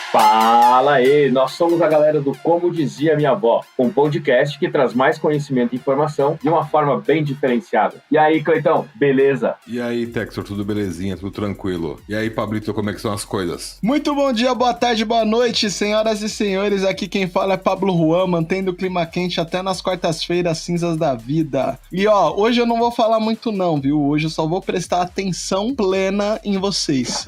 Fala aí, nós somos a galera do Como Dizia Minha Avó, um podcast que traz mais conhecimento e informação de uma forma bem diferenciada. E aí, Cleitão, beleza? E aí, Textor, tudo belezinha, tudo tranquilo? E aí, Pablito, como é que são as coisas? Muito bom dia, boa tarde, boa noite, senhoras e senhores, aqui quem fala é Pablo Juan, mantendo o clima quente até nas quartas-feiras cinzas da vida. E ó, hoje eu não vou falar muito não, viu? Hoje eu só vou prestar atenção plena em vocês.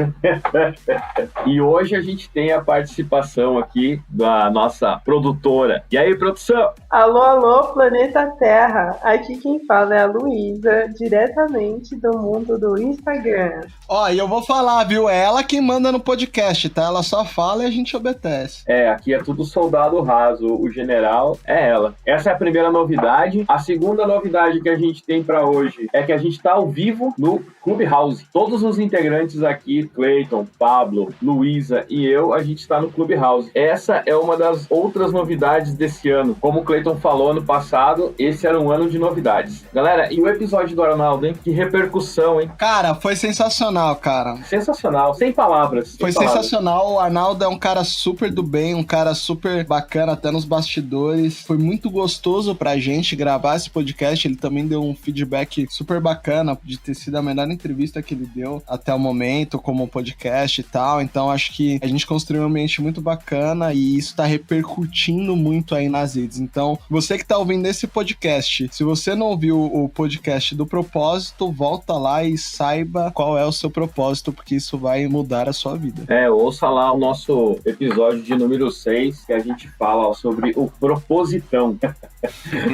E hoje a gente tem a participação aqui da nossa produtora. E aí, produção? Alô, alô, planeta Terra. Aqui quem fala é a Luísa, diretamente do mundo do Instagram. Ó, e eu vou falar, viu? É ela quem manda no podcast, tá? Ela só fala e a gente obedece. Aqui é tudo soldado raso. O general é ela. Essa é a primeira novidade. A segunda novidade que a gente tem pra hoje é que a gente tá ao vivo no Clubhouse. Todos os integrantes aqui, Cleiton, Pablo, Luísa e eu, a gente está no Clubhouse. Essa é uma das outras novidades desse ano. Como o Cleiton falou ano passado, esse era um ano de novidades. Galera, e o episódio do Arnaldo, hein? Que repercussão, hein? Cara, foi sensacional, cara. Sensacional, sem palavras. Foi sensacional, o Arnaldo é um cara super do bem, um cara super bacana até nos bastidores. Foi muito gostoso pra gente gravar esse podcast, ele também deu um feedback super bacana de ter sido a melhor entrevista que ele deu até o momento, como podcast e tal. Então acho que a gente construiu um ambiente muito bacana e isso tá repercutindo muito aí nas redes. Então, você que tá ouvindo esse podcast, se você não ouviu o podcast do propósito, volta lá e saiba qual é o seu propósito, porque isso vai mudar a sua vida. Ouça lá o nosso episódio de número 6, que a gente fala sobre o propositão.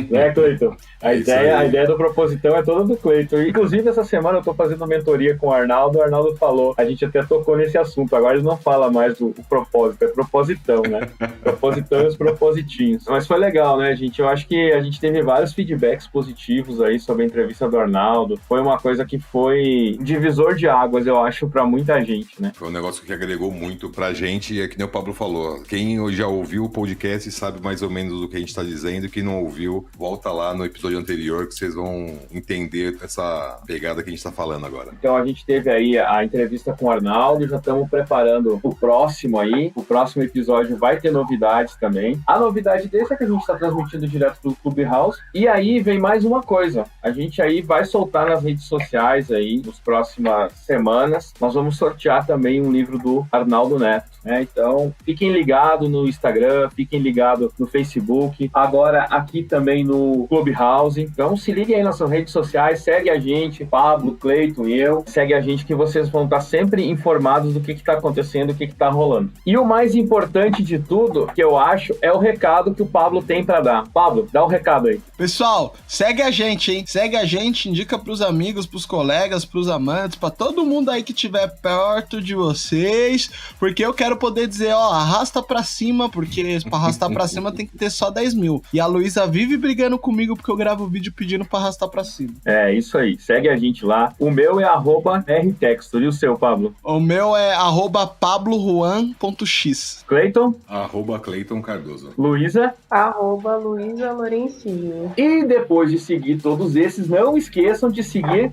Né, Cleiton? A ideia do propositão é toda do Cleiton. Inclusive, essa semana eu tô fazendo mentoria com o Arnaldo falou, a gente até tocou nesse assunto, agora ele não fala mais do propósito, é propositão, né? Propositão e os propositinhos. Mas foi legal, né, gente? Eu acho que a gente teve vários feedbacks positivos aí sobre a entrevista do Arnaldo. Foi uma coisa que foi um divisor de águas, eu acho, pra muita gente, né? Foi um negócio que agregou muito pra gente e é que nem o Pablo falou. Quem já ouviu o podcast sabe mais ou menos o que a gente tá dizendo, e quem não ouviu, volta lá no episódio anterior que vocês vão entender essa pegada que a gente tá falando agora. Então a gente teve aí a entrevista com o Arnaldo, já estamos preparando o próximo aí. O próximo episódio vai ter novidades também. A novidade desse é que a gente está transmitindo direto do Clubhouse. E aí vem mais uma coisa. A gente aí vai soltar nas redes sociais aí, nas próximas semanas. Nós vamos sortear também um livro do Arnaldo Neto, né? Então fiquem ligados no Instagram, fiquem ligados no Facebook. Agora aqui também no Clubhouse. Então se liguem aí nas suas redes sociais, segue a gente, Pablo, Cleiton e eu. Segue a gente que vocês vão estar sempre informados do que está acontecendo, o que está rolando. E o mais importante de tudo, que eu acho, é o recado que o Pablo tem para dar. Pablo, dá o recado aí. Pessoal, segue a gente, hein? Segue a gente, indica pros amigos, pros colegas, pros amantes, pra todo mundo aí que estiver perto de vocês, porque eu quero poder dizer, ó, arrasta pra cima, porque pra arrastar pra cima tem que ter só 10 mil. E a Luísa vive brigando comigo porque eu gravo vídeo pedindo pra arrastar pra cima. É, isso aí. Segue a gente lá. O meu é @rtextor. E o seu, Pablo? O meu é @pablojuan.x. Cleiton? @Cleiton Cardoso. Luísa? @Luísa Lorencinho. E depois de seguir todos esses, não esqueçam de seguir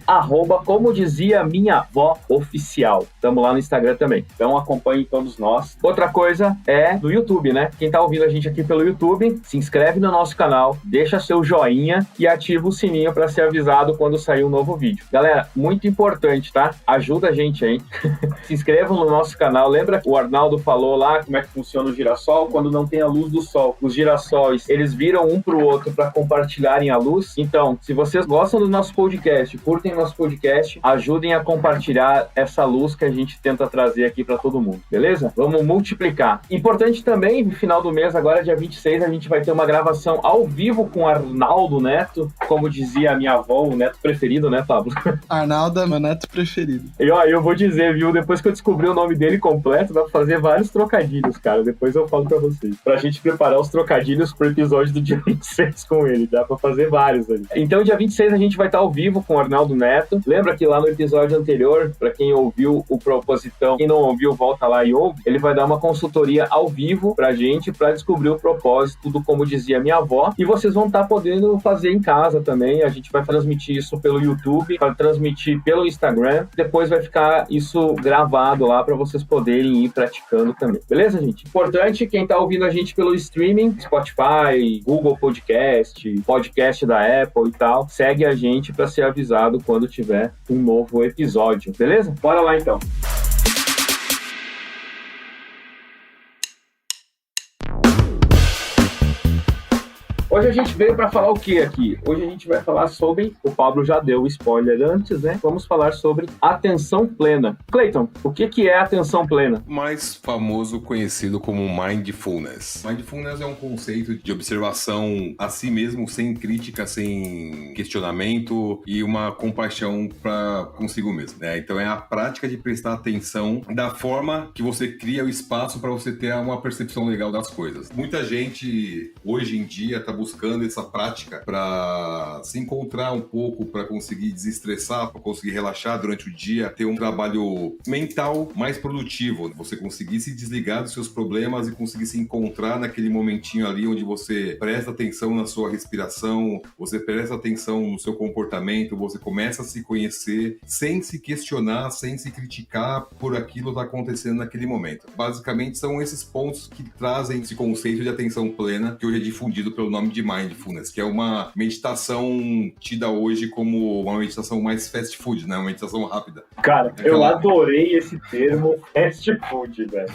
@Como Dizia Minha Avó Oficial. Estamos lá no Instagram também. Então acompanhem todos nós. Outra coisa é no YouTube, né? Quem tá ouvindo a gente aqui pelo YouTube, se inscreve no nosso canal, deixa seu joinha e ativa o sininho para ser avisado quando sair um novo vídeo. Galera, muito importante, tá? Ajuda a gente aí. Se inscrevam no nosso canal. Lembra que o Arnaldo falou lá como é que funciona o girassol quando não tem a luz do sol? Os girassóis, eles viram um pro outro para compartilharem a luz. Então, se vocês gostam do nosso podcast, curtem nosso podcast, ajudem a compartilhar essa luz que a gente tenta trazer aqui para todo mundo, beleza? Vamos multiplicar. Importante também, no final do mês, agora dia 26, a gente vai ter uma gravação ao vivo com o Arnaldo Neto, como dizia a minha avó, o neto preferido, né, Pablo? Arnaldo é meu neto preferido. E ó, eu vou dizer, viu, depois que eu descobri o nome dele completo, dá pra fazer vários trocadilhos, cara. Depois eu falo pra vocês. Pra gente preparar os trocadilhos pro episódio episódio do dia 26 com ele, dá pra fazer vários ali. Então, dia 26 a gente vai estar ao vivo com o Arnaldo Neto. Lembra que lá no episódio anterior, pra quem ouviu o Propositão, quem não ouviu, volta lá e ouve, ele vai dar uma consultoria ao vivo pra gente, pra descobrir o propósito do Como Dizia Minha Avó, e vocês vão estar podendo fazer em casa também. A gente vai transmitir isso pelo YouTube, vai transmitir pelo Instagram, depois vai ficar isso gravado lá pra vocês poderem ir praticando também. Beleza, gente? Importante, quem tá ouvindo a gente pelo streaming, Spotify, Google Podcast, podcast da Apple e tal, segue a gente pra ser avisado quando tiver um novo episódio, beleza? Bora lá então. Hoje a gente veio para falar o que aqui? Hoje a gente vai falar sobre, o Pablo já deu o spoiler antes, né? Vamos falar sobre atenção plena. Cleiton, o que é atenção plena? Mais famoso, conhecido como Mindfulness. Mindfulness é um conceito de observação a si mesmo, sem crítica, sem questionamento e uma compaixão para consigo mesmo, né? Então é a prática de prestar atenção da forma que você cria o espaço para você ter uma percepção legal das coisas. Muita gente hoje em dia está buscando essa prática para se encontrar um pouco, para conseguir desestressar, para conseguir relaxar durante o dia, ter um trabalho mental mais produtivo, você conseguir se desligar dos seus problemas e conseguir se encontrar naquele momentinho ali onde você presta atenção na sua respiração, você presta atenção no seu comportamento, você começa a se conhecer sem se questionar, sem se criticar por aquilo que está acontecendo naquele momento. Basicamente são esses pontos que trazem esse conceito de atenção plena, que hoje é difundido pelo nome de Mindfulness, que é uma meditação tida hoje como uma meditação mais fast food, né? Uma meditação rápida. Cara, eu adorei esse termo fast food, velho.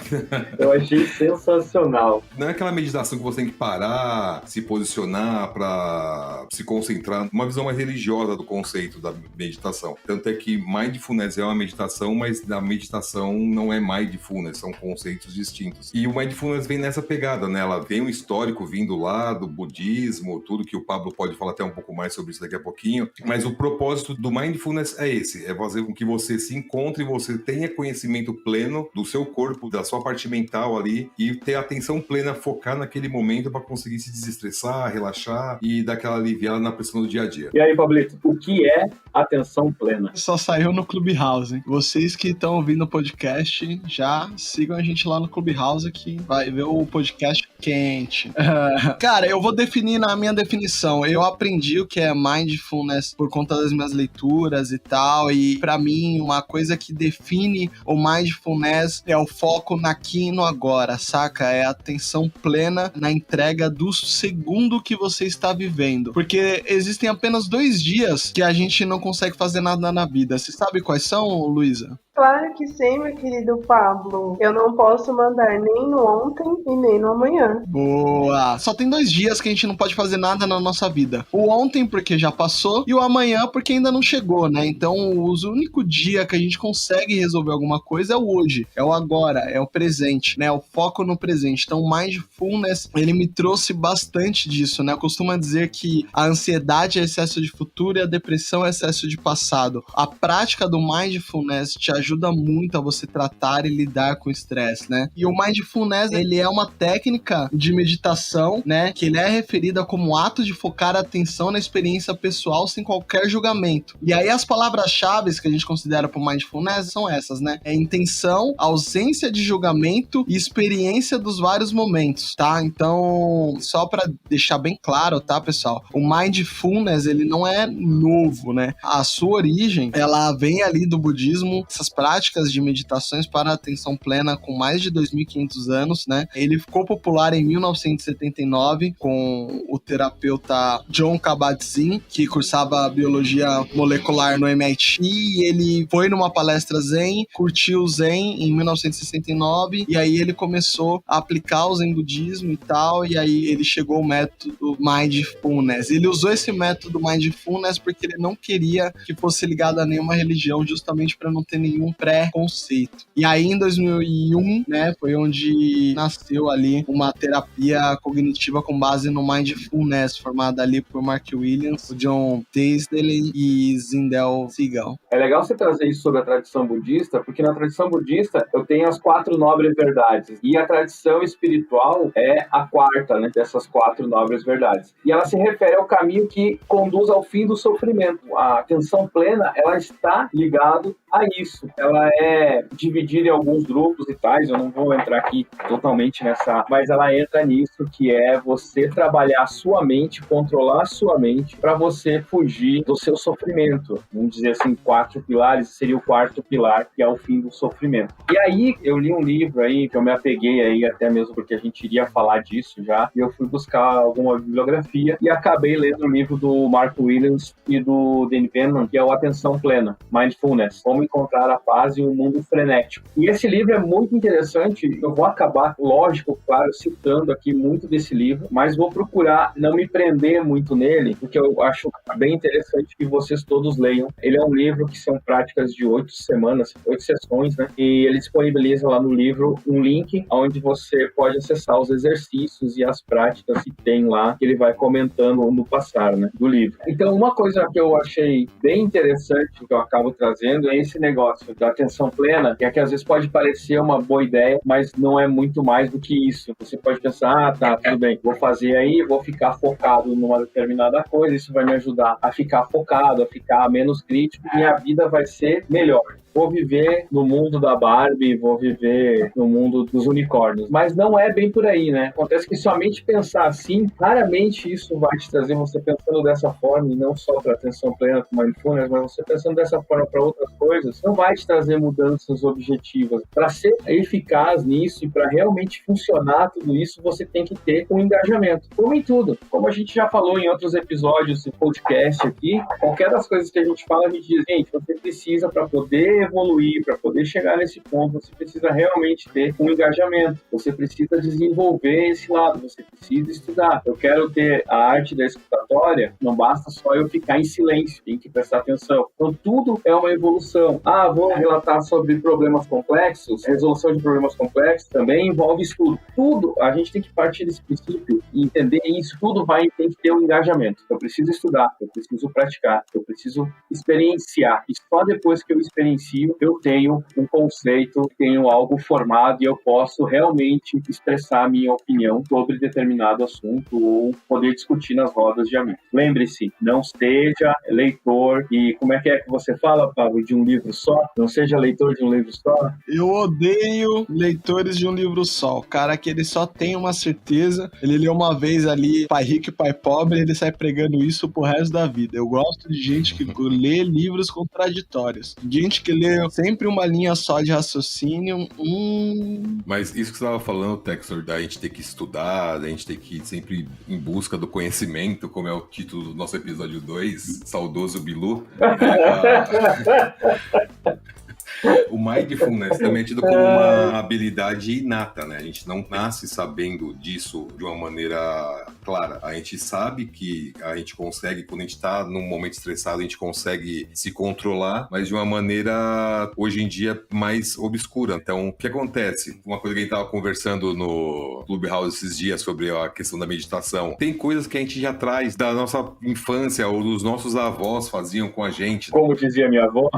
Eu achei sensacional. Não é aquela meditação que você tem que parar, se posicionar para se concentrar, uma visão mais religiosa do conceito da meditação. Tanto é que Mindfulness é uma meditação, mas a meditação não é Mindfulness, são conceitos distintos. E o Mindfulness vem nessa pegada, né? Ela tem um histórico vindo lá do budismo, tudo que o Pablo pode falar até um pouco mais sobre isso daqui a pouquinho, mas o propósito do Mindfulness é esse, é fazer com que você se encontre, você tenha conhecimento pleno do seu corpo, da sua parte mental ali, e ter atenção plena, focar naquele momento para conseguir se desestressar, relaxar e dar aquela aliviada na pressão do dia a dia. E aí, Pablito, o que é atenção plena? Só saiu no Clubhouse, hein? Vocês que estão ouvindo o podcast, já sigam a gente lá no Clubhouse que vai ver o podcast quente. Cara, eu vou definir na minha definição. Eu aprendi o que é Mindfulness por conta das minhas leituras e tal, e pra mim, uma coisa que define o Mindfulness é o foco na aqui e no agora, saca? É a atenção plena na entrega do segundo que você está vivendo. Porque existem apenas 2 dias que a gente não consegue fazer nada na vida. Você sabe quais são, Luísa? Claro que sim, meu querido Pablo. Eu não posso mandar nem no ontem e nem no amanhã. Boa! Só tem 2 dias que a gente não pode fazer nada na nossa vida. O ontem porque já passou e o amanhã porque ainda não chegou, né? Então o único dia que a gente consegue resolver alguma coisa é o hoje, é o agora, é o presente, né? O foco no presente. Então o Mindfulness, ele me trouxe bastante disso, né? Eu costumo dizer que a ansiedade é excesso de futuro e a depressão é excesso de passado. A prática do Mindfulness te ajuda muito a você tratar e lidar com o estresse, né? E o Mindfulness, ele é uma técnica de meditação, né? Que ele é referida como ato de focar a atenção na experiência pessoal sem qualquer julgamento. E aí as palavras-chave que a gente considera para o Mindfulness são essas, né? É intenção, ausência de julgamento e experiência dos vários momentos, tá? Então, só para deixar bem claro, tá, pessoal? O Mindfulness, ele não é novo, né? A sua origem, ela vem ali do budismo, essas práticas de meditações para a atenção plena com mais de 2.500 anos, né? Ele ficou popular em 1979 com o terapeuta Jon Kabat-Zinn, que cursava biologia molecular no MIT, e ele foi numa palestra Zen, curtiu o Zen em 1969, e aí ele começou a aplicar o Zen budismo e tal, e aí ele chegou ao método Mindfulness. Ele usou esse método Mindfulness porque ele não queria que fosse ligado a nenhuma religião, justamente para não ter nenhum um pré-conceito. E aí, em 2001, né, foi onde nasceu ali uma terapia cognitiva com base no Mindfulness, formada ali por Mark Williams, o John Tasdale e Zindel Segal. É legal você trazer isso sobre a tradição budista, porque na tradição budista eu tenho as 4 nobres verdades, e a tradição espiritual é a quarta, né, dessas 4 nobres verdades. E ela se refere ao caminho que conduz ao fim do sofrimento. A atenção plena, ela está ligada a isso. Ela é dividida em alguns grupos e tais, eu não vou entrar aqui totalmente nessa, mas ela entra nisso, que é você trabalhar a sua mente, controlar a sua mente, para você fugir do seu sofrimento. Vamos dizer assim, 4 pilares, seria o 4º pilar, que é o fim do sofrimento. E aí, eu li um livro aí, que eu me apeguei aí, até mesmo porque a gente iria falar disso já, e eu fui buscar alguma bibliografia, e acabei lendo o livro do Mark Williams e do Danny Penman, que é o Atenção Plena, Mindfulness, Como Encontrar a Paz em um Mundo Frenético. E esse livro é muito interessante, eu vou acabar, lógico, claro, citando aqui muito desse livro, mas vou procurar não me prender muito nele, porque eu acho bem interessante que vocês todos leiam. Ele é um livro que são práticas de 8 semanas, 8 sessões, né? E ele disponibiliza lá no livro um link onde você pode acessar os exercícios e as práticas que tem lá, que ele vai comentando no passar, né, do livro. Então, uma coisa que eu achei bem interessante, que eu acabo trazendo, é esse negócio da atenção plena, que é que às vezes pode parecer uma boa ideia, mas não é muito mais do que isso. Você pode pensar, tá, tudo bem, vou fazer aí, vou ficar focado numa determinada coisa, isso vai me ajudar a ficar focado, a ficar menos crítico, minha vida vai ser melhor. Vou viver no mundo da Barbie, vou viver no mundo dos unicórnios. Mas não é bem por aí, né? Acontece que somente pensar assim, raramente isso vai te trazer, você pensando dessa forma, e não só para atenção plena com mindfulness, mas você pensando dessa forma para outras coisas, não vai te trazer mudanças objetivas. Para ser eficaz nisso e para realmente funcionar tudo isso, você tem que ter um engajamento. Como em tudo. Como a gente já falou em outros episódios do podcast aqui, qualquer das coisas que a gente fala, a gente diz, gente, você precisa, para poder evoluir, para poder chegar nesse ponto, você precisa realmente ter um engajamento, você precisa desenvolver esse lado, você precisa estudar. Eu quero ter a arte da escutatória, não basta só eu ficar em silêncio, tem que prestar atenção. Então tudo é uma evolução. Vou relatar sobre problemas complexos, resolução de problemas complexos também envolve estudo. Tudo, a gente tem que partir desse princípio e entender isso, tudo tem que ter um engajamento. Eu preciso estudar, eu preciso praticar, eu preciso experienciar, e só depois que eu experiencio, eu tenho um conceito, tenho algo formado e eu posso realmente expressar a minha opinião sobre determinado assunto ou poder discutir nas rodas de amigos. Lembre-se, não seja leitor e como é que você fala, Pablo, de um livro só? Não seja leitor de um livro só? Eu odeio leitores de um livro só. O cara que ele só tem uma certeza, ele lê uma vez ali Pai Rico e Pai Pobre, ele sai pregando isso pro resto da vida. Eu gosto de gente que lê livros contraditórios. Gente que lê sempre uma linha só de raciocínio. Mas isso que você estava falando, Textor, da gente ter que estudar, da gente ter que ir sempre em busca do conhecimento, como é o título do nosso episódio 2, saudoso Bilu. O mindfulness também é tido como uma habilidade inata, né? A gente não nasce sabendo disso de uma maneira clara. A gente sabe que a gente consegue, quando a gente tá num momento estressado, a gente consegue se controlar, mas de uma maneira, hoje em dia, mais obscura. Então, o que acontece? Uma coisa que a gente tava conversando no Clubhouse esses dias sobre a questão da meditação. Tem coisas que a gente já traz da nossa infância ou dos nossos avós faziam com a gente. Como dizia minha avó.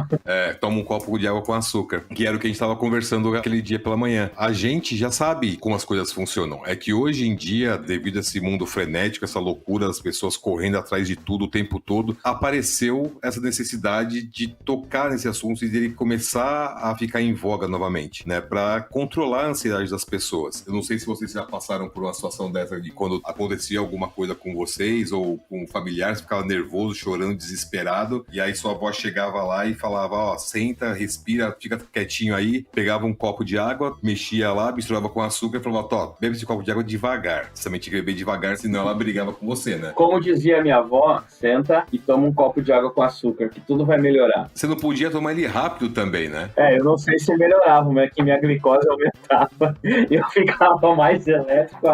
Toma um copo de água com açúcar, que era o que a gente estava conversando aquele dia pela manhã. A gente já sabe como as coisas funcionam. É que hoje em dia, devido a esse mundo frenético, essa loucura das pessoas correndo atrás de tudo o tempo todo, apareceu essa necessidade de tocar nesse assunto e dele começar a ficar em voga novamente, né? Para controlar a ansiedade das pessoas. Eu não sei se vocês já passaram por uma situação dessa de quando acontecia alguma coisa com vocês ou com familiares, ficava nervoso, chorando, desesperado, e aí sua avó chegava lá e falava, senta, respira, fica quietinho aí, pegava um copo de água, mexia lá, misturava com açúcar e falava, bebe esse copo de água devagar. Você também tinha que beber devagar, senão ela brigava com você, né? Como dizia minha avó, senta e toma um copo de água com açúcar, que tudo vai melhorar. Você não podia tomar ele rápido também, né? Eu não sei se melhorava, mas que minha glicose aumentava e eu ficava mais elétrico.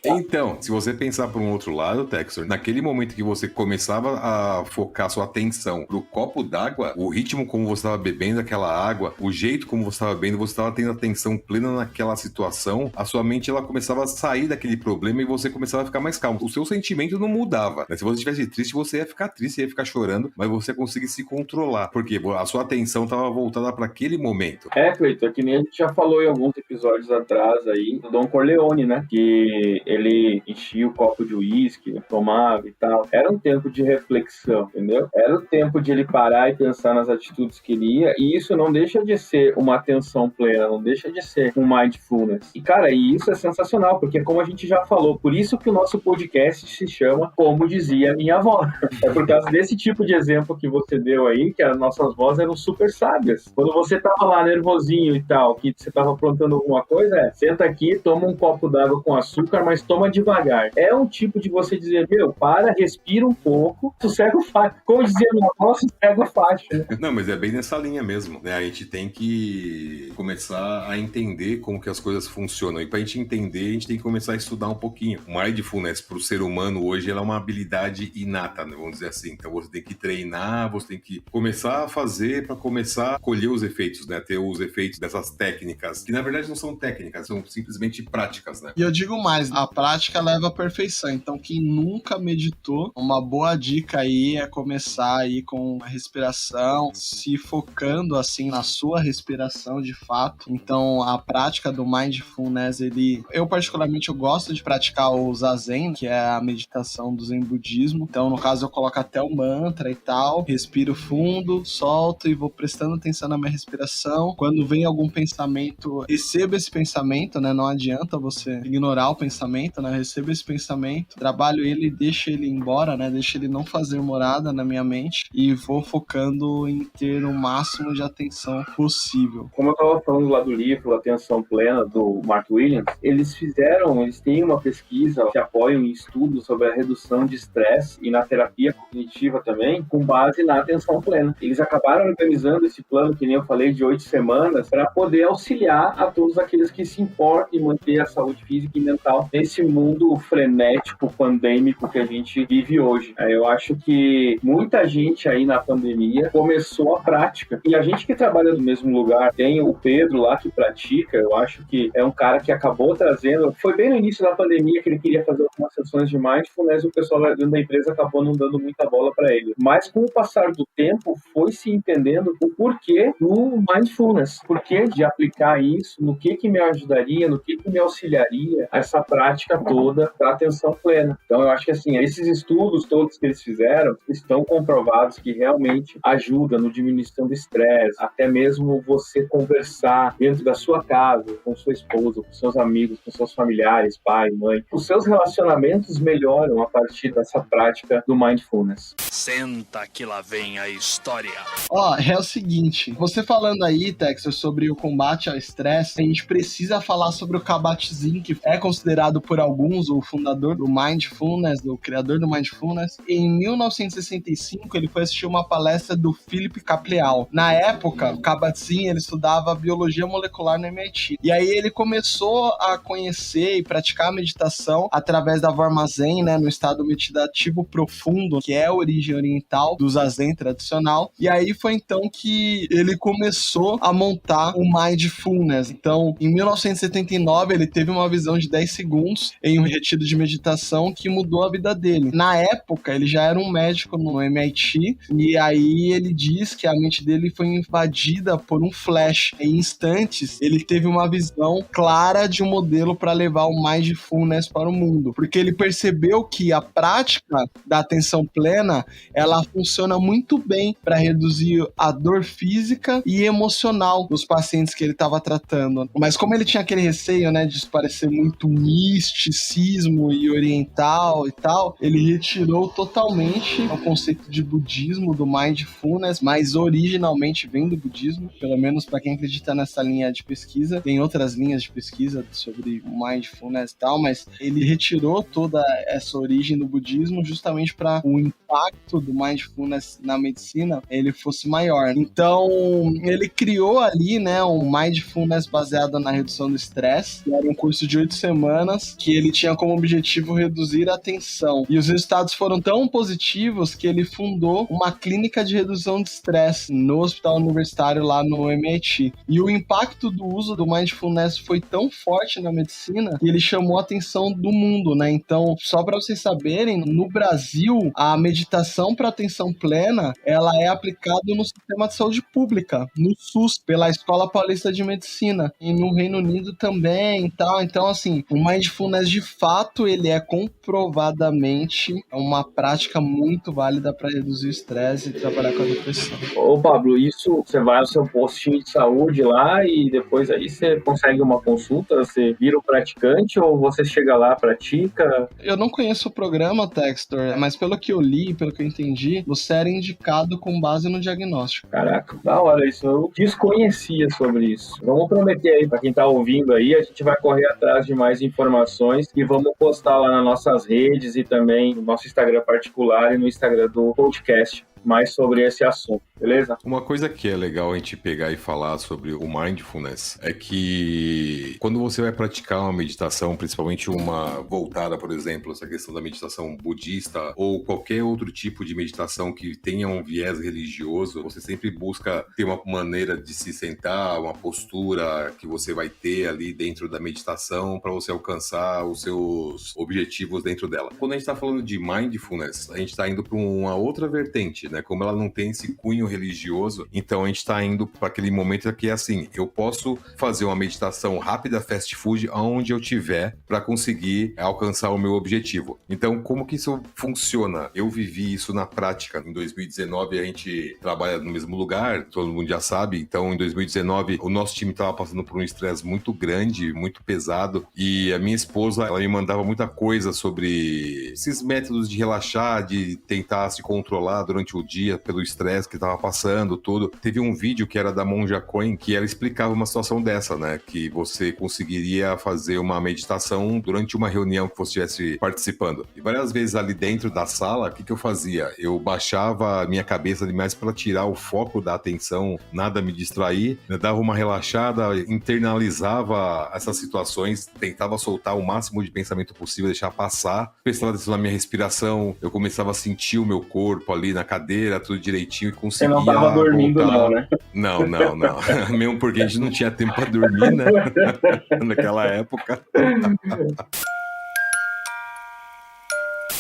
Então, se você pensar por um outro lado, Textor, naquele momento que você começava a focar sua atenção pro copo d'água, o ritmo como você estava bebendo aquela água, o jeito como você estava vendo, você estava tendo atenção plena naquela situação, a sua mente ela começava a sair daquele problema e você começava a ficar mais calmo. O seu sentimento não mudava, né? Se você estivesse triste, você ia ficar triste, ia ficar chorando, mas você conseguia se controlar, porque a sua atenção estava voltada para aquele momento. Cleiton, que nem a gente já falou em alguns episódios atrás aí, do Don Corleone, né? Que ele enchia o copo de uísque, tomava e tal. Era um tempo de reflexão, entendeu? Era o tempo de ele parar e pensar nas atitudes que ele ia, e isso não deixa de ser uma atenção plena, não deixa de ser um mindfulness. E, cara, isso é sensacional, porque como a gente já falou, por isso que o nosso podcast se chama Como Dizia Minha Avó. É por causa desse tipo de exemplo que você deu aí, que as nossas vozes eram super sábias. Quando você tava lá nervosinho e tal, que você tava aprontando alguma coisa, senta aqui, toma um copo d'água com açúcar, mas toma devagar. É um tipo de você dizer, para, respira um pouco, sossega o facho. Como dizia minha avó, sossega o facho. Não, mas é bem nessa linha mesmo, né? A gente tem que começar a entender como que as coisas funcionam. E pra gente entender, a gente tem que começar a estudar um pouquinho. O mindfulness pro ser humano hoje, ela é uma habilidade inata, né? Vamos dizer assim. Então você tem que treinar, você tem que começar a fazer para começar a colher os efeitos, né? Ter os efeitos dessas técnicas, que na verdade não são técnicas, são simplesmente práticas, né? E eu digo mais, a prática leva à perfeição. Então quem nunca meditou, uma boa dica aí é começar aí com a respiração, se focando assim na sua respiração de fato. Então a prática do mindfulness, eu particularmente eu gosto de praticar o Zazen, que é a meditação do Zen budismo. Então no caso eu coloco até o mantra e tal, respiro fundo, solto e vou prestando atenção na minha respiração. Quando vem algum pensamento, receba esse pensamento, né? Não adianta você ignorar o pensamento, né? Receba esse pensamento, trabalho ele, deixa ele embora, né? Deixa ele não fazer morada na minha mente e vou focando em ter o máximo de atenção possível. Como eu estava falando lá do livro Atenção Plena, do Mark Williams, eles têm uma pesquisa que apoia um estudo sobre a redução de estresse e na terapia cognitiva também, com base na atenção plena. Eles acabaram organizando esse plano, que nem eu falei, de 8 semanas, para poder auxiliar a todos aqueles que se importam em manter a saúde física e mental nesse mundo frenético, pandêmico que a gente vive hoje. Eu acho que muita gente aí na pandemia começou a prática. E a gente que trabalha no mesmo lugar, tem o Pedro lá que pratica, eu acho que é um cara que acabou trazendo, foi bem no início da pandemia que ele queria fazer algumas sessões de mindfulness, o pessoal dentro da empresa acabou não dando muita bola para ele. Mas com o passar do tempo, foi se entendendo o porquê do mindfulness, porquê de aplicar isso, no que me ajudaria, no que me auxiliaria a essa prática toda da atenção plena. Então eu acho que assim, esses estudos todos que eles fizeram estão comprovados que realmente ajuda no diminuição do estresse, até mesmo você conversar dentro da sua casa, com sua esposa, com seus amigos, com seus familiares, pai, mãe. Os seus relacionamentos melhoram a partir dessa prática do mindfulness. Senta que lá vem a história. É o seguinte, você falando aí, Texas, sobre o combate ao estresse, a gente precisa falar sobre o Kabat-Zinn, que é considerado por alguns o fundador do mindfulness, o criador do mindfulness. Em 1965, ele foi assistir uma palestra do Philip Kapleau. Na época, o Kabat-Zinn, ele estudava biologia molecular no MIT. E aí ele começou a conhecer e praticar a meditação através da forma Zen, né, no estado meditativo profundo, que é a origem oriental do Zazen tradicional. E aí foi então que ele começou a montar o mindfulness. Então, em 1979, ele teve uma visão de 10 segundos em um retiro de meditação que mudou a vida dele. Na época, ele já era um médico no MIT, e aí ele diz que a mente dele foi invadida por um flash. Em instantes, ele teve uma visão clara de um modelo para levar o mindfulness para o mundo, porque ele percebeu que a prática da atenção plena, ela funciona muito bem para reduzir a dor física e emocional dos pacientes que ele estava tratando. Mas como ele tinha aquele receio, né, de isso parecer muito misticismo e oriental e tal, ele retirou totalmente o conceito de budismo, do mindfulness, mas originalmente vem do budismo, pelo menos para quem acredita nessa linha de pesquisa. Tem outras linhas de pesquisa sobre mindfulness e tal, mas ele retirou toda essa origem do budismo justamente para o impacto do mindfulness na medicina ele fosse maior. Então, ele criou ali, né, um mindfulness baseado na redução do estresse. Era um curso de 8 semanas que ele tinha como objetivo reduzir a tensão. E os resultados foram tão positivos que ele fundou uma clínica de redução de estresse no Hospital universitário lá no MIT. E o impacto do uso do Mindfulness foi tão forte na medicina que ele chamou a atenção do mundo, né? Então, só para vocês saberem, no Brasil, a meditação para atenção plena, ela é aplicada no sistema de saúde pública, no SUS, pela Escola Paulista de Medicina, e no Reino Unido também e tal. Então, assim, o Mindfulness, de fato, ele é comprovadamente uma prática muito válida para reduzir o estresse e trabalhar com a depressão. Ô, Pablo, isso você vai ao seu postinho de saúde lá e depois aí você consegue uma consulta, você vira o praticante ou você chega lá, pratica? Eu não conheço o programa, Textor, mas pelo que eu li, pelo que eu entendi, você era indicado com base no diagnóstico. Caraca, da hora isso. Eu desconhecia sobre isso. Vamos prometer aí, para quem tá ouvindo aí, a gente vai correr atrás de mais informações e vamos postar lá nas nossas redes e também no nosso Instagram particular e no Instagram do podcast mais sobre esse assunto, beleza? Uma coisa que é legal a gente pegar e falar sobre o Mindfulness é que quando você vai praticar uma meditação, principalmente uma voltada, por exemplo, essa questão da meditação budista ou qualquer outro tipo de meditação que tenha um viés religioso, você sempre busca ter uma maneira de se sentar, uma postura que você vai ter ali dentro da meditação para você alcançar os seus objetivos dentro dela. Quando a gente está falando de Mindfulness, a gente está indo para uma outra vertente, né? Como ela não tem esse cunho religioso, então a gente tá indo para aquele momento que é assim, eu posso fazer uma meditação rápida, fast food, aonde eu tiver para conseguir alcançar o meu objetivo. Então, como que isso funciona? Eu vivi isso na prática. Em 2019, a gente trabalha no mesmo lugar, todo mundo já sabe. Então, em 2019, o nosso time tava passando por um estresse muito grande, muito pesado, e a minha esposa, ela me mandava muita coisa sobre esses métodos de relaxar, de tentar se controlar durante o dia pelo estresse que tava passando, tudo. Teve um vídeo que era da Monja Coen, que ela explicava uma situação dessa, né? Que você conseguiria fazer uma meditação durante uma reunião que você estivesse participando. E várias vezes ali dentro da sala, o que eu fazia? Eu baixava a minha cabeça demais para tirar o foco da atenção, nada me distrair, eu dava uma relaxada, internalizava essas situações, tentava soltar o máximo de pensamento possível, deixar passar, prestava atenção na minha respiração, eu começava a sentir o meu corpo ali na cadeira, tudo direitinho e conseguia... Você não tava dormindo voltar. não, né? Não. Mesmo porque a gente não tinha tempo pra dormir, né? Naquela época.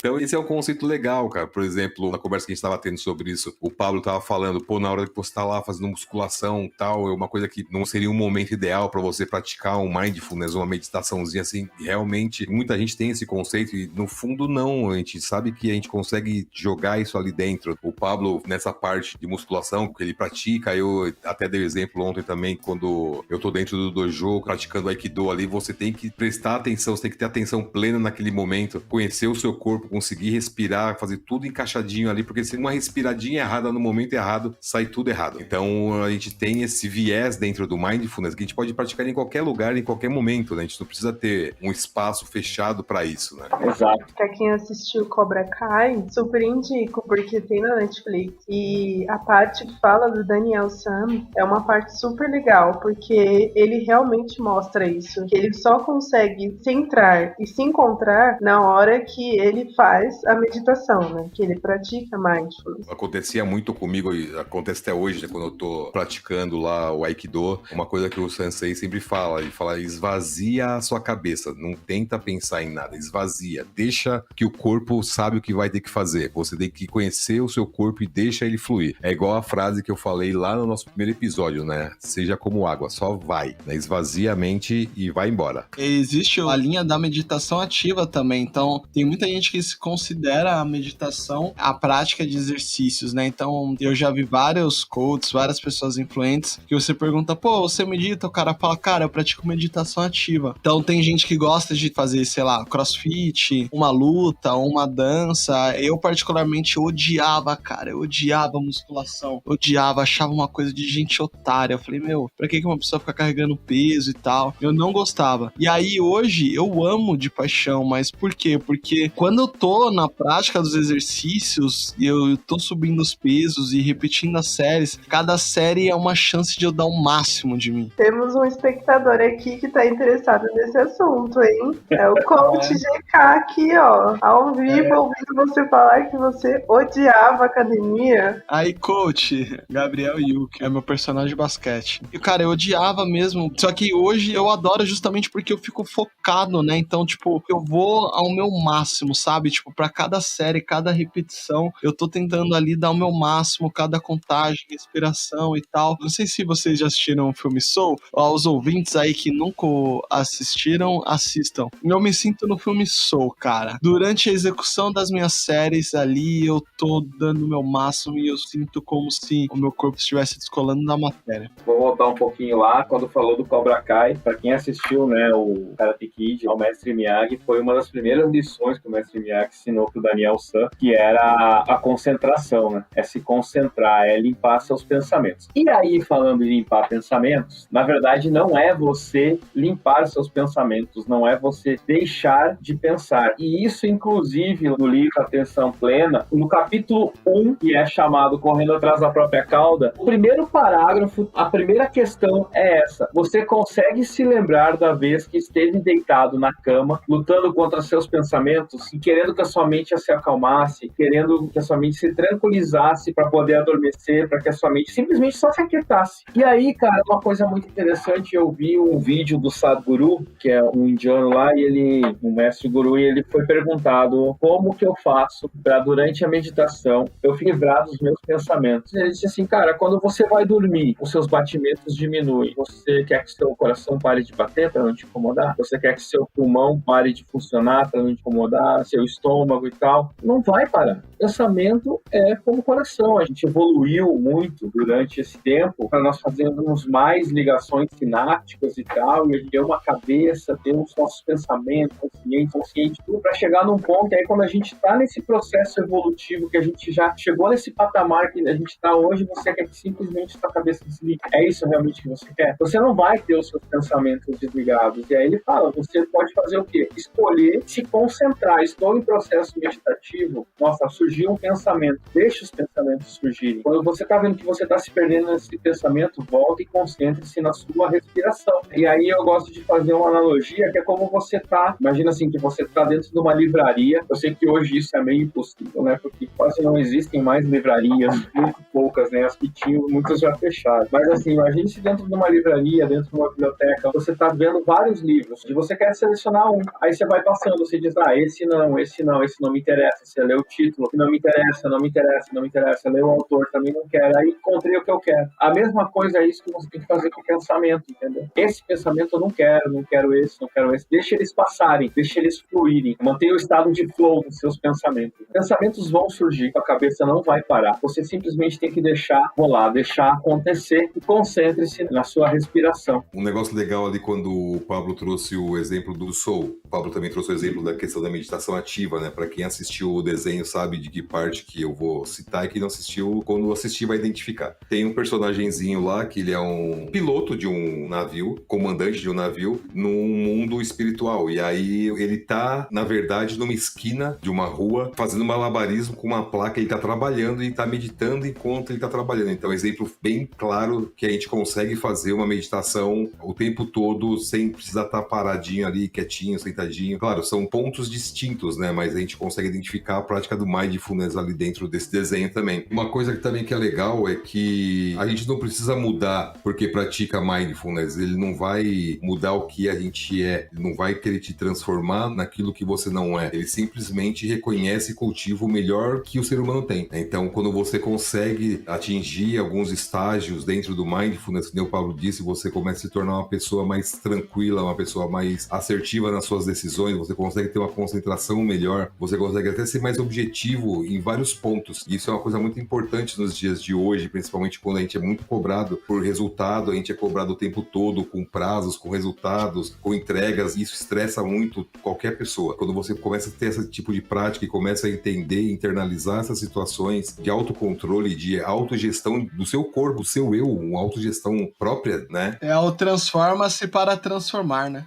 Então, esse é um conceito legal, cara. Por exemplo, na conversa que a gente estava tendo sobre isso, o Pablo tava falando, na hora que você tá lá fazendo musculação e tal, é uma coisa que não seria um momento ideal para você praticar um mindfulness, uma meditaçãozinha assim. Realmente, muita gente tem esse conceito e, no fundo, não. A gente sabe que a gente consegue jogar isso ali dentro. O Pablo, nessa parte de musculação que ele pratica, eu até dei exemplo ontem também, quando eu tô dentro do dojo, praticando Aikido ali, você tem que prestar atenção, você tem que ter atenção plena naquele momento, conhecer o seu corpo, conseguir respirar, fazer tudo encaixadinho ali, porque se uma respiradinha errada no momento errado, sai tudo errado. Então a gente tem esse viés dentro do Mindfulness que a gente pode praticar em qualquer lugar, em qualquer momento, né? A gente não precisa ter um espaço fechado para isso, né? Exato. Pra quem assistiu Cobra Kai, super indico, porque tem na Netflix. E a parte que fala do Daniel San é uma parte super legal, porque ele realmente mostra isso, que ele só consegue centrar e se encontrar na hora que ele faz a meditação, né? Que ele pratica mindfulness. Acontecia muito comigo, e acontece até hoje, né? Quando eu tô praticando lá o Aikido, uma coisa que o sensei sempre fala, ele fala, esvazia a sua cabeça, não tenta pensar em nada, esvazia, deixa que o corpo sabe o que vai ter que fazer, você tem que conhecer o seu corpo e deixa ele fluir. É igual a frase que eu falei lá no nosso primeiro episódio, né? Seja como água, só vai, né? Esvazia a mente e vai embora. Existe a linha da meditação ativa também, então tem muita gente que se considera a meditação a prática de exercícios, né? Então eu já vi vários coaches, várias pessoas influentes que você pergunta, pô, você medita? O cara fala, cara, eu pratico meditação ativa. Então tem gente que gosta de fazer, sei lá, crossfit, uma luta, uma dança. Eu particularmente odiava, cara, eu odiava musculação, odiava, achava uma coisa de gente otária. Eu falei, meu, pra que uma pessoa fica carregando peso e tal? Eu não gostava. E aí hoje eu amo de paixão, mas por quê? Porque quando eu tô na prática dos exercícios e eu tô subindo os pesos e repetindo as séries, cada série é uma chance de eu dar o máximo de mim. Temos um espectador aqui que tá interessado nesse assunto, hein? É o Coach GK aqui, ó. Ao vivo, ouvindo você falar que você odiava academia. Aí, coach, Gabriel Yuki, é meu personagem de basquete. E, cara, eu odiava mesmo, só que hoje eu adoro justamente porque eu fico focado, né? Então, tipo, eu vou ao meu máximo, sabe? Tipo, pra cada série, cada repetição, eu tô tentando ali dar o meu máximo, cada contagem, respiração e tal. Não sei se vocês já assistiram o filme Soul, aos ouvintes aí que nunca assistiram, assistam. Eu me sinto no filme Soul, cara. Durante a execução das minhas séries ali, eu tô dando o meu máximo e eu sinto como se o meu corpo estivesse descolando da matéria. Vou voltar um pouquinho lá, quando falou do Cobra Kai. Pra quem assistiu, né, o Karate Kid, o Mestre Miyagi, foi uma das primeiras lições que o Mestre Miyagi ensinou pro Daniel San, que era a concentração, né? É se concentrar, é limpar seus pensamentos. E aí, falando em limpar pensamentos, na verdade não é você limpar seus pensamentos, não é você deixar de pensar. E isso, inclusive, no livro Atenção Plena, no capítulo 1, que é chamado Correndo Atrás da Própria Cauda, o primeiro parágrafo, a primeira questão é essa: você consegue se lembrar da vez que esteve deitado na cama, lutando contra seus pensamentos e querendo que a sua mente se acalmasse, querendo que a sua mente se tranquilizasse para poder adormecer, para que a sua mente simplesmente só se aquietasse? E aí, cara, uma coisa muito interessante, eu vi um vídeo do Sadhguru, que é um indiano lá, e ele, um mestre guru, e ele foi perguntado como que eu faço para, durante a meditação, eu me livrar dos meus pensamentos. Ele disse assim, cara, quando você vai dormir, os seus batimentos diminuem. Você quer que seu coração pare de bater para não te incomodar? Você quer que seu pulmão pare de funcionar para não te incomodar? Seu estômago e tal? Não vai parar. Pensamento é como coração. A gente evoluiu muito durante esse tempo para nós fazermos mais ligações sinápticas e tal, e a gente tem uma cabeça, tem os nossos pensamentos, consciente, tudo para chegar num ponto, e aí quando a gente está nesse processo evolutivo, que a gente já chegou nesse patamar que a gente está hoje, você quer que simplesmente sua cabeça desligue. É isso realmente que você quer? Você não vai ter os seus pensamentos desligados. E aí ele fala, você pode fazer o quê? Escolher se concentrar. Estou em processo meditativo, nossa, surgiu um pensamento, deixa os pensamentos surgirem. Quando você está vendo que você está se perdendo nesse pensamento, volta e concentre-se na sua respiração. E aí eu gosto de fazer uma analogia, que é como você tá, imagina assim, que você tá dentro de uma livraria. Eu sei que hoje isso é meio impossível, né, porque quase não existem mais livrarias, muito poucas, né, as que tinham, muitas já fecharam. Mas assim, imagine se dentro de uma livraria, dentro de uma biblioteca, você tá vendo vários livros, e você quer selecionar um, aí você vai passando, você diz, esse não me interessa, você lê o título, não me interessa, lê o autor, também não quero, aí encontrei o que eu quero. A mesma coisa é isso que você tem que fazer com o pensamento, entendeu? Esse pensamento eu não quero esse, deixa eles passarem, deixa eles fluírem, mantenha o estado de flow dos seus pensamentos. Pensamentos vão surgir, a cabeça não vai parar, você simplesmente tem que deixar rolar, deixar acontecer e concentre-se na sua respiração. Um negócio legal ali quando o Pablo trouxe o exemplo do Soul, o Pablo também trouxe o exemplo da questão da meditação ativa, né? Para quem assistiu o desenho sabe de que parte que eu vou citar e quem não assistiu, quando assistir vai identificar. Tem um personagenzinho lá que ele é um piloto de um navio, comandante de um navio, num mundo espiritual. E aí ele tá, na verdade, numa esquina de uma rua, fazendo malabarismo com uma placa, ele tá trabalhando e tá meditando enquanto ele tá trabalhando. Então, exemplo bem claro que a gente consegue fazer uma meditação o tempo todo sem precisar estar paradinho ali, quietinho, sentadinho. Claro, são pontos distintos, né? Mas a gente consegue identificar a prática do mindfulness ali dentro desse desenho também. Uma coisa que também que é legal é que a gente não precisa mudar porque pratica mindfulness. Ele não vai mudar o que a gente é. Ele não vai querer te transformar naquilo que você não é. Ele simplesmente reconhece e cultiva o melhor que o ser humano tem. Então, quando você consegue atingir alguns estágios dentro do mindfulness, como o Pablo disse, você começa a se tornar uma pessoa mais tranquila, uma pessoa mais assertiva nas suas decisões, você consegue ter uma concentração melhor, você consegue até ser mais objetivo em vários pontos. E isso é uma coisa muito importante nos dias de hoje, principalmente quando a gente é muito cobrado por resultado, a gente é cobrado o tempo todo com prazos, com resultados, com entregas, e isso estressa muito qualquer pessoa. Quando você começa a ter esse tipo de prática e começa a entender, internalizar essas situações de autocontrole, de autogestão do seu corpo, do seu eu, uma autogestão própria, né? É o transforma-se para transformar, né?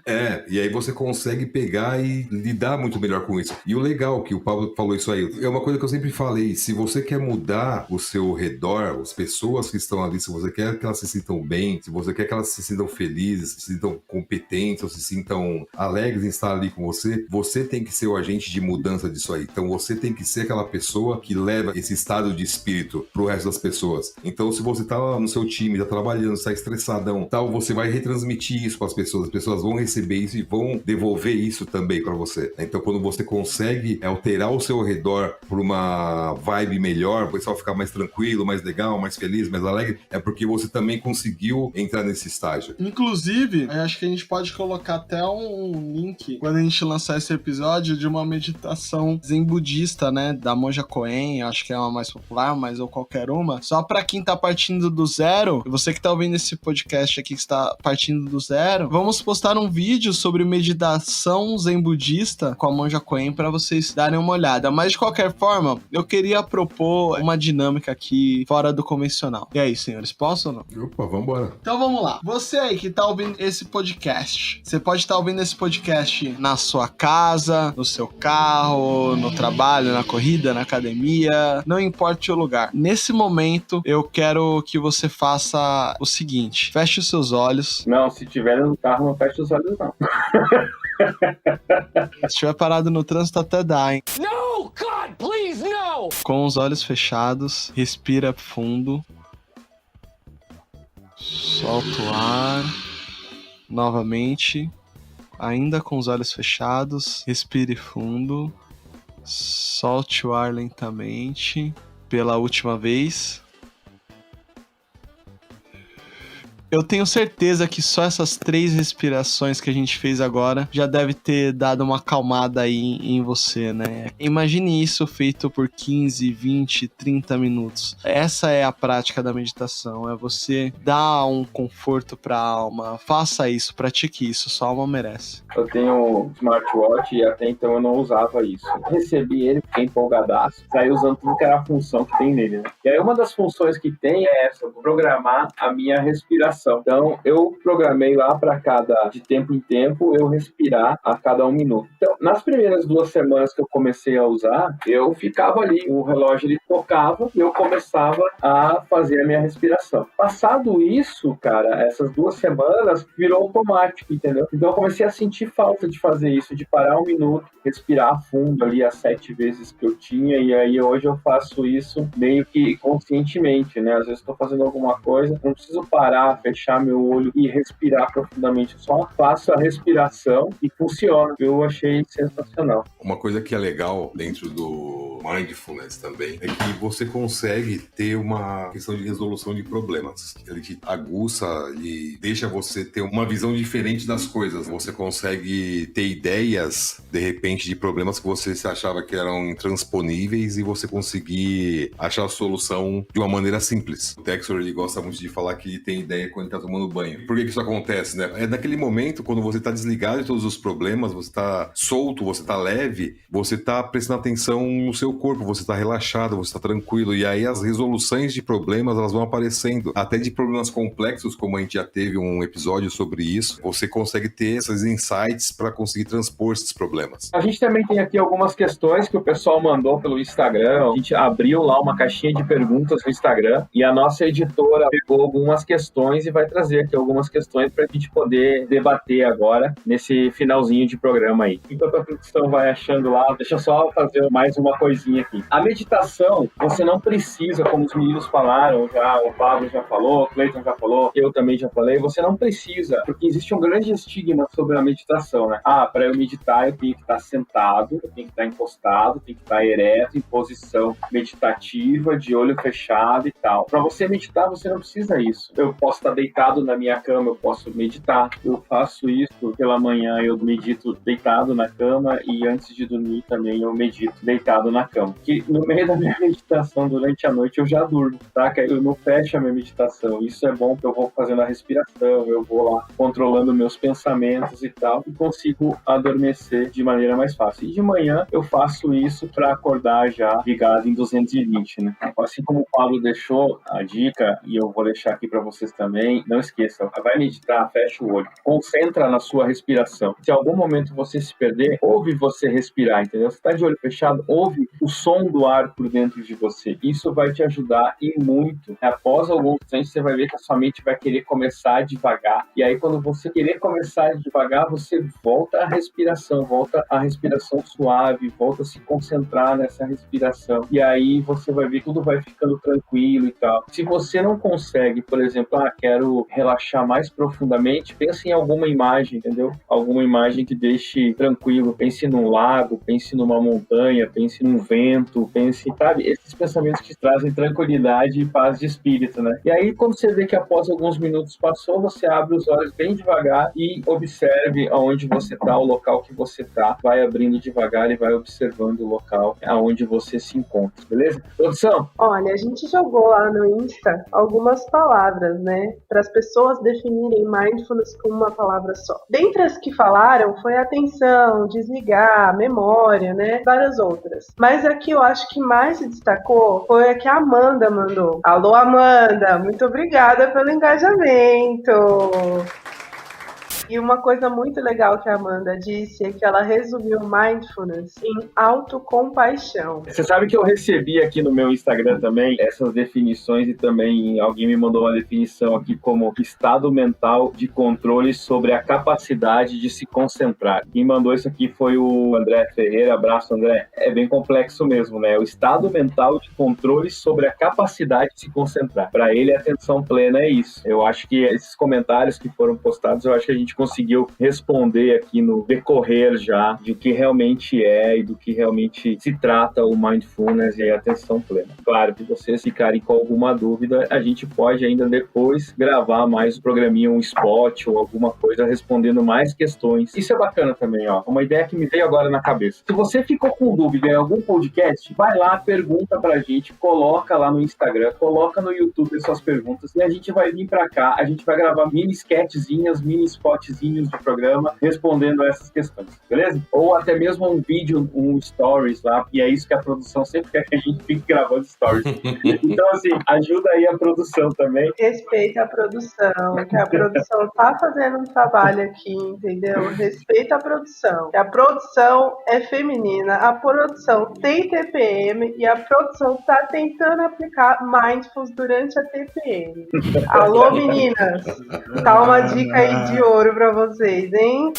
E aí você consegue pegar e lidar muito melhor com isso. E o legal que o Pablo falou isso aí, é uma coisa que eu sempre falei, se você quer mudar o seu redor, as pessoas que estão ali, se você quer que elas se sintam bem, se você quer que elas se sintam felizes, se sintam competentes, ou se sintam alegres em estar ali com você, você tem que ser o agente de mudança disso aí. Então você tem que ser aquela pessoa que leva esse estado de espírito pro resto das pessoas. Então se você tá lá no seu time, tá trabalhando, tá estressadão, tal, você vai retransmitir isso para as pessoas vão receber isso e vão devolver isso também para você. Então quando você consegue alterar o seu redor por uma vibe melhor, o pessoal ficar mais tranquilo, mais legal, mais feliz, mais alegre, é porque você também conseguiu entrar nesse estágio. Inclusive, eu acho que a gente pode colocar até um link, quando a gente lançar esse episódio, de uma meditação zen budista, né, da Monja Coen, acho que é uma mais popular, mas ou qualquer uma, só pra quem tá partindo do zero, você que tá ouvindo esse podcast aqui que está partindo do zero, vamos postar um vídeo sobre meditação zen budista com a Monja Coen pra vocês darem uma olhada, mas de qualquer forma, eu queria propor uma dinâmica aqui fora do convencional. E aí, senhores, posso ou não? Opa, vambora. Então vamos lá. Você aí que tá ouvindo esse podcast, você pode estar ouvindo esse podcast na sua casa, no seu carro, no trabalho, na corrida, na academia, não importa o lugar. Nesse momento, eu quero que você faça o seguinte: feche os seus olhos. Não, se tiver no carro, não feche os olhos, não. Se estiver parado no trânsito, até dá, hein? No, God, please, no! Com os olhos fechados, respira fundo. Solta o ar. Novamente. Ainda com os olhos fechados, respire fundo. Solte o ar lentamente. Pela última vez. Eu tenho certeza que só essas 3 respirações que a gente fez agora já deve ter dado uma acalmada aí em você, né? Imagine isso feito por 15, 20, 30 minutos. Essa é a prática da meditação, é você dar um conforto pra alma. Faça isso, pratique isso, sua alma merece. Eu tenho um smartwatch e até então eu não usava isso. Recebi ele, fiquei empolgadaço, saí usando tudo que era a função que tem nele, né? E aí uma das funções que tem é essa, programar a minha respiração. Então, eu programei lá para de tempo em tempo, eu respirar a cada 1 minuto. Então, nas primeiras 2 semanas que eu comecei a usar, eu ficava ali, o relógio ele tocava e eu começava a fazer a minha respiração. Passado isso, cara, essas 2 semanas virou automático, entendeu? Então, eu comecei a sentir falta de fazer isso, de parar 1 minuto, respirar fundo ali as 7 vezes que eu tinha, e aí hoje eu faço isso meio que conscientemente, né? Às vezes estou fazendo alguma coisa, não preciso parar, fechar meu olho e respirar profundamente, só faço a respiração e funciona. Eu achei sensacional. Uma coisa que é legal dentro do Mindfulness também é que você consegue ter uma questão de resolução de problemas. Ele te aguça e deixa você ter uma visão diferente das coisas. Você consegue ter ideias, de repente, de problemas que você achava que eram intransponíveis e você conseguir achar a solução de uma maneira simples. O Texor, ele gosta muito de falar que tem ideia quando ele tá tomando banho. Por que isso acontece, né? É naquele momento, quando você tá desligado de todos os problemas, você tá solto, você tá leve, você tá prestando atenção no seu corpo, você tá relaxado, você tá tranquilo, e aí as resoluções de problemas, elas vão aparecendo. Até de problemas complexos, como a gente já teve um episódio sobre isso, você consegue ter esses insights para conseguir transpor esses problemas. A gente também tem aqui algumas questões que o pessoal mandou pelo Instagram. A gente abriu lá uma caixinha de perguntas no Instagram e a nossa editora pegou algumas questões e vai trazer aqui algumas questões para a gente poder debater agora nesse finalzinho de programa aí. Enquanto a produção vai achando lá, deixa eu só fazer mais uma coisinha aqui. A meditação, você não precisa, como os meninos falaram, já o Pablo já falou, o Cleiton já falou, eu também já falei, você não precisa, porque existe um grande estigma sobre a meditação, né? Para eu meditar eu tenho que estar sentado, eu tenho que estar encostado, eu tenho que estar ereto, em posição meditativa, de olho fechado e tal. Para você meditar, você não precisa isso. Eu posso estar deitado na minha cama, eu posso meditar. Eu faço isso pela manhã, eu medito deitado na cama e antes de dormir também eu medito deitado na cama. Que no meio da minha meditação durante a noite eu já durmo, tá? Eu não fecho a minha meditação. Isso é bom porque eu vou fazendo a respiração, eu vou lá controlando meus pensamentos e tal, e consigo adormecer de maneira mais fácil. E de manhã eu faço isso para acordar já ligado em 220, né? Assim como o Pablo deixou a dica, e eu vou deixar aqui para vocês também, não esqueça, vai meditar, fecha o olho, concentra na sua respiração. Se em algum momento você se perder, ouve você respirar, entendeu? Você está de olho fechado, ouve o som do ar por dentro de você. Isso vai te ajudar e muito. Após alguns instantes, você vai ver que a sua mente vai querer começar devagar. E aí, quando você querer começar devagar, você volta à respiração suave, volta a se concentrar nessa respiração. E aí, você vai ver que tudo vai ficando tranquilo e tal. Se você não consegue, por exemplo, quero relaxar mais profundamente, pense em alguma imagem, entendeu? Alguma imagem que deixe tranquilo. Pense num lago, pense numa montanha, pense num vento, pense, sabe? Esses pensamentos que trazem tranquilidade e paz de espírito, né? E aí, quando você vê que após alguns minutos passou, você abre os olhos bem devagar e observe aonde você está, o local que você está. Vai abrindo devagar e vai observando o local aonde você se encontra, beleza? Produção? Olha, a gente jogou lá no Insta algumas palavras, né? Para as pessoas definirem mindfulness com uma palavra só. Dentre as que falaram foi atenção, desligar, memória, né? Várias outras. Mas a que eu acho que mais se destacou foi a que a Amanda mandou. Alô, Amanda, muito obrigada pelo engajamento. E uma coisa muito legal que a Amanda disse é que ela resumiu mindfulness em autocompaixão. Você sabe que eu recebi aqui no meu Instagram também essas definições e também alguém me mandou uma definição aqui como estado mental de controle sobre a capacidade de se concentrar. Quem mandou isso aqui foi o André Ferreira. Abraço, André. É bem complexo mesmo, né? O estado mental de controle sobre a capacidade de se concentrar. Para ele, a atenção plena é isso. Eu acho que esses comentários que foram postados, eu acho que a gente conseguiu responder aqui no decorrer já de o que realmente é e do que realmente se trata o mindfulness e a atenção plena. Claro, se vocês ficarem com alguma dúvida, a gente pode ainda depois gravar mais um programinha, um spot ou alguma coisa respondendo mais questões. Isso é bacana também, ó. Uma ideia que me veio agora na cabeça. Se você ficou com dúvida em algum podcast, vai lá, pergunta pra gente, coloca lá no Instagram, coloca no YouTube as suas perguntas e a gente vai vir pra cá, a gente vai gravar mini sketchzinhas, mini spotzinhos de programa respondendo a essas questões, beleza? Ou até mesmo um vídeo, um stories lá, e é isso que a produção sempre quer que a gente fique gravando stories. Então, assim, ajuda aí a produção também. Respeita a produção, que a produção tá fazendo um trabalho aqui, entendeu? Respeita a produção. Que a produção é feminina, a produção tem TPM e a produção tá tentando aplicar mindfulness durante a TPM. Alô, meninas! Tá uma dica aí de ouro pra vocês, hein?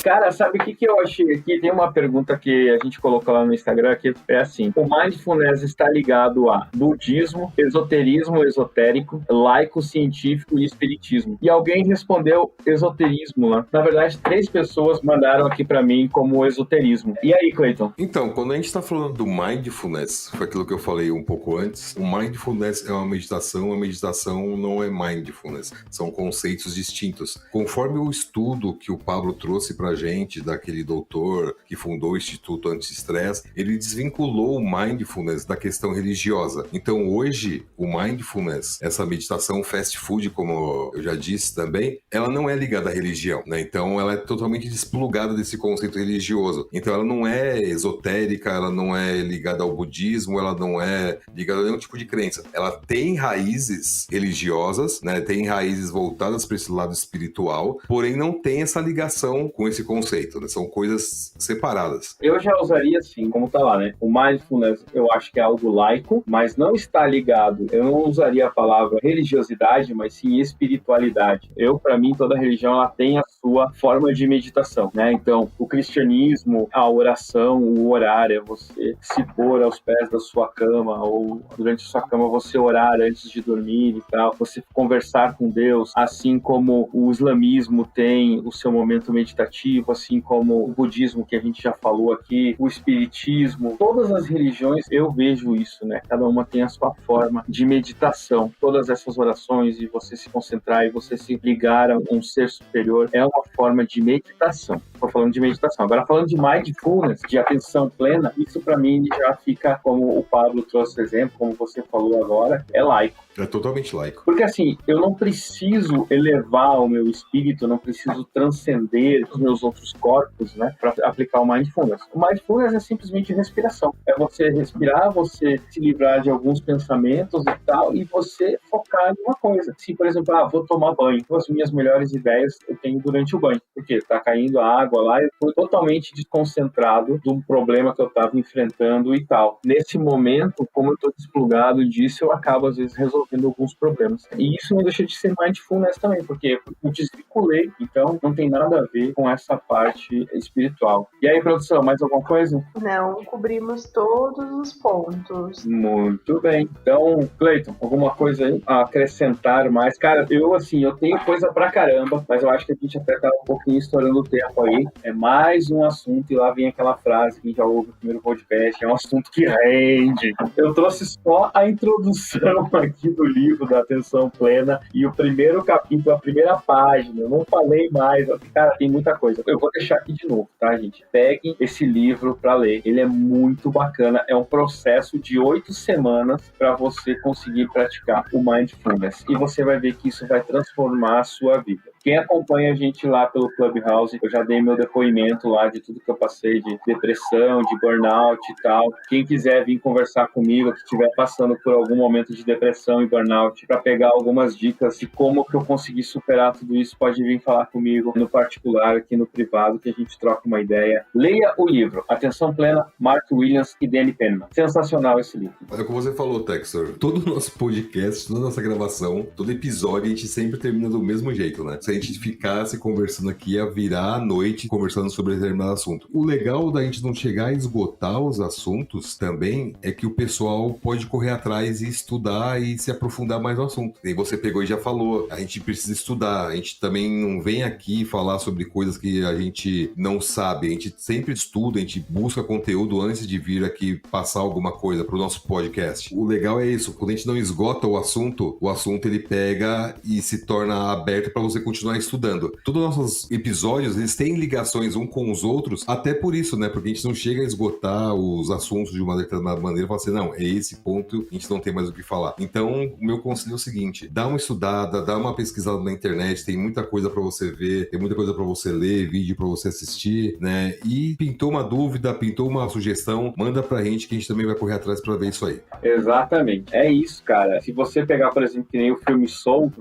Cara, sabe o que eu achei aqui? Tem uma pergunta que a gente colocou lá no Instagram que é assim: o mindfulness está ligado a budismo, esoterismo esotérico, laico científico e espiritismo. E alguém respondeu esoterismo lá. Na verdade, 3 pessoas mandaram aqui pra mim como esoterismo. E aí, Cleiton? Então, quando a gente está falando do mindfulness, foi aquilo que eu falei um pouco antes, o mindfulness é uma meditação, a meditação não é mindfulness, são conceitos distintos. Conforme o estudo que o Pablo trouxe pra gente, daquele doutor que fundou o Instituto Anti-Estresse, ele desvinculou o mindfulness da questão religiosa. Então hoje, o mindfulness, essa meditação fast food, como eu já disse também, ela não é ligada à religião, né? Então ela é totalmente desplugada desse conceito religioso. Então ela não é esotérica, ela não é ligada ao budismo, ela não é ligada a nenhum tipo de crença. Ela tem raízes religiosas, né? Tem raízes voltadas para esse lado espiritual, porém não tem essa ligação com esse conceito, né? São coisas separadas. Eu já usaria assim, como tá lá, né? O mindfulness eu acho que é algo laico, mas não está ligado. Eu não usaria a palavra religiosidade, mas sim espiritualidade. Para mim, toda religião ela tem a sua forma de meditação, né? Então, o cristianismo, a oração, o orar é você se pôr aos pés da sua cama ou durante a sua cama você orar antes de dormir e tal, você conversar com Deus, assim como o islamismo tem o seu momento meditativo, assim como o budismo que a gente já falou aqui, o espiritismo, todas as religiões eu vejo isso, né? Cada uma tem a sua forma de meditação. Todas essas orações e você se concentrar e você se ligar a um ser superior é uma forma de meditação. estou falando de meditação. Agora, falando de mindfulness, de atenção plena, isso para mim já fica, como o Pablo trouxe exemplo, como você falou agora, é laico. É totalmente laico. Porque assim, eu não preciso elevar o meu espírito, eu não preciso transcender os meus outros corpos, né, para aplicar o mindfulness. O mindfulness é simplesmente respiração. É você respirar, você se livrar de alguns pensamentos e tal, e você focar em uma coisa. Se, por exemplo, vou tomar banho. As minhas melhores ideias eu tenho durante o banho. Porque tá caindo a água lá, eu tô totalmente desconcentrado de um problema que eu tava enfrentando e tal. Nesse momento, como eu tô desplugado disso, eu acabo, às vezes, resolvendo alguns problemas. E isso não deixa de ser mindfulness também, porque eu desvinculei, então não tem nada a ver com essa parte espiritual. E aí, produção, mais alguma coisa? Não, cobrimos todos os pontos. Muito bem. Então, Cleiton, alguma coisa aí a acrescentar mais? Cara, eu tenho coisa pra caramba, mas eu acho que a gente até tá um pouquinho estourando o tempo aí. É mais um assunto, e lá vem aquela frase que já ouve no primeiro podcast, é um assunto que rende. Eu trouxe só a introdução aqui do livro da Atenção Plena e o primeiro capítulo, a primeira página. Eu não falei mais. Cara, tem muita coisa. Eu vou deixar aqui de novo, tá, gente? Peguem esse livro para ler. Ele é muito bacana. É um processo de 8 semanas para você conseguir praticar o mindfulness. E você vai ver que isso vai transformar a sua vida. Quem acompanha a gente lá pelo Clubhouse, eu já dei meu depoimento lá de tudo que eu passei de depressão, de burnout e tal. Quem quiser vir conversar comigo, que estiver passando por algum momento de depressão e burnout, para pegar algumas dicas de como que eu consegui superar tudo isso, pode vir falar comigo no particular, aqui no privado, que a gente troca uma ideia. Leia o livro Atenção Plena, Mark Williams e Danny Penman. Sensacional esse livro. É como você falou, Textor. Todo o nosso podcast, toda a nossa gravação, todo episódio, a gente sempre termina do mesmo jeito, né? Se a gente ficasse conversando aqui, ia virar à noite conversando sobre determinado assunto. O legal da gente não chegar a esgotar os assuntos também é que o pessoal pode correr atrás e estudar e se aprofundar mais no assunto. E você pegou e já falou, a gente precisa estudar, a gente também não vem aqui falar sobre coisas que a gente não sabe, a gente sempre estuda, a gente busca conteúdo antes de vir aqui passar alguma coisa pro nosso podcast. O legal é isso, quando a gente não esgota o assunto ele pega e se torna aberto para você continuar estudando. Todos os nossos episódios, eles têm ligações uns com os outros, até por isso, né? Porque a gente não chega a esgotar os assuntos de uma determinada maneira e fala assim, não, é esse ponto, a gente não tem mais o que falar. Então, o meu conselho é o seguinte, dá uma estudada, dá uma pesquisada na internet, tem muita coisa pra você ver, tem muita coisa pra você ler, vídeo pra você assistir, né? E pintou uma dúvida, pintou uma sugestão, manda pra gente que a gente também vai correr atrás pra ver isso aí. Exatamente. É isso, cara. Se você pegar, por exemplo, que nem o filme Soul,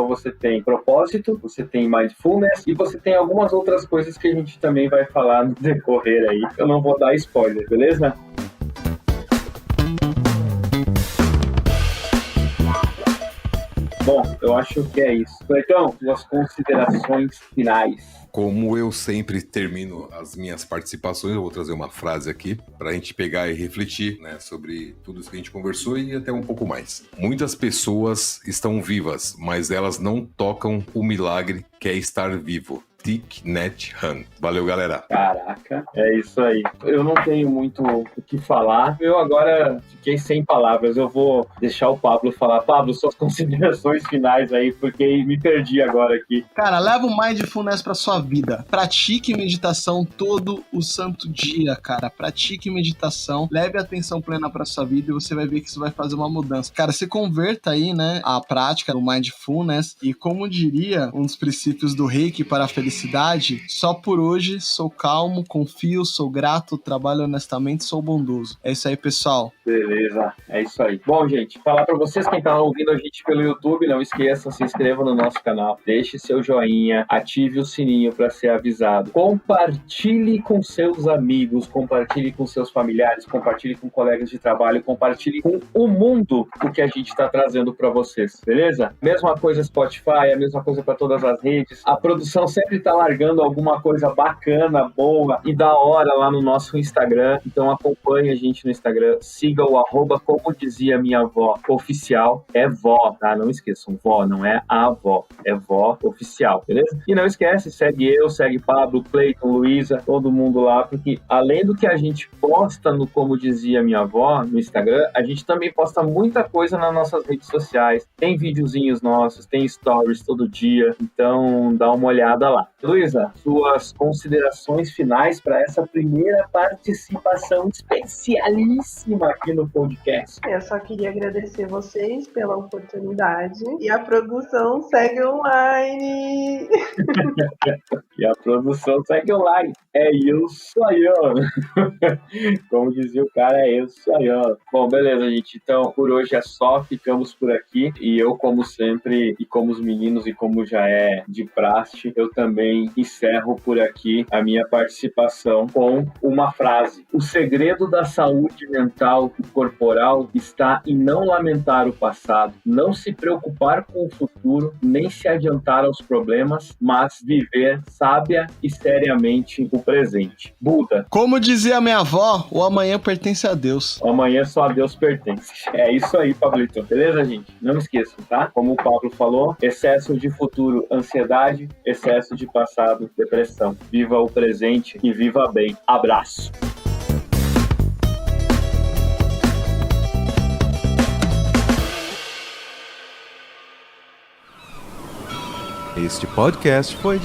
você tem propósito, você tem mindfulness e você tem algumas outras coisas que a gente também vai falar no decorrer aí. Eu não vou dar spoiler, beleza? Bom, eu acho que é isso. Então, suas considerações finais. Como eu sempre termino as minhas participações, eu vou trazer uma frase aqui para a gente pegar e refletir, né, sobre tudo isso que a gente conversou e até um pouco mais. Muitas pessoas estão vivas, mas elas não tocam o milagre que é estar vivo. Thich Nhat Hanh. Valeu, galera. Caraca, é isso aí. Eu não tenho muito o que falar. Eu agora fiquei sem palavras. Eu vou deixar o Pablo falar. Pablo, suas considerações finais aí, porque me perdi agora aqui. Cara, leva o mindfulness pra sua vida. Pratique meditação todo o santo dia, cara. Pratique meditação. Leve a atenção plena pra sua vida e você vai ver que isso vai fazer uma mudança. Cara, se converta aí, né, a prática do mindfulness e, como diria um dos princípios do Reiki para a felicidade, só por hoje sou calmo, confio, sou grato, trabalho honestamente, sou bondoso. É isso aí, pessoal. Beleza, é isso aí. Bom, gente, falar pra vocês, quem tá ouvindo a gente pelo YouTube, não esqueça, se inscreva no nosso canal, deixe seu joinha, ative o sininho pra ser avisado. Compartilhe com seus amigos, compartilhe com seus familiares, compartilhe com colegas de trabalho, compartilhe com o mundo o que a gente tá trazendo pra vocês, beleza? Mesma coisa Spotify, a mesma coisa pra todas as redes. A produção sempre tá largando alguma coisa bacana, boa e da hora lá no nosso Instagram. Então acompanhe a gente no Instagram, siga o @ como dizia minha avó oficial, é vó, tá? Não esqueçam, vó, não é a avó, é vó oficial, beleza? E não esquece, segue eu, segue Pablo, Cleiton, Luísa, todo mundo lá, porque além do que a gente posta no Como Dizia Minha Avó, no Instagram, a gente também posta muita coisa nas nossas redes sociais. Tem videozinhos nossos, tem stories todo dia, então dá uma olhada lá. Luísa, suas considerações finais para essa primeira participação especialíssima aqui no podcast. Eu só queria agradecer vocês pela oportunidade e a produção segue online. E a produção segue online. É isso aí, ó. Como dizia o cara, é isso aí, ó. Bom, beleza, gente. Então, por hoje é só. Ficamos por aqui. E eu, como sempre, e como os meninos, e como já é de praxe, eu também encerro por aqui a minha participação com uma frase. O segredo da saúde mental e corporal está em não lamentar o passado, não se preocupar com o futuro, nem se adiantar aos problemas, mas viver sábia e seriamente o presente. Buda. Como dizia minha avó, o amanhã pertence a Deus. O amanhã só a Deus pertence. É isso aí, Pablito. Beleza, gente? Não esqueçam, tá? Como o Pablo falou, excesso de futuro, ansiedade, excesso de passado, depressão. Viva o presente e viva bem. Abraço. Este podcast foi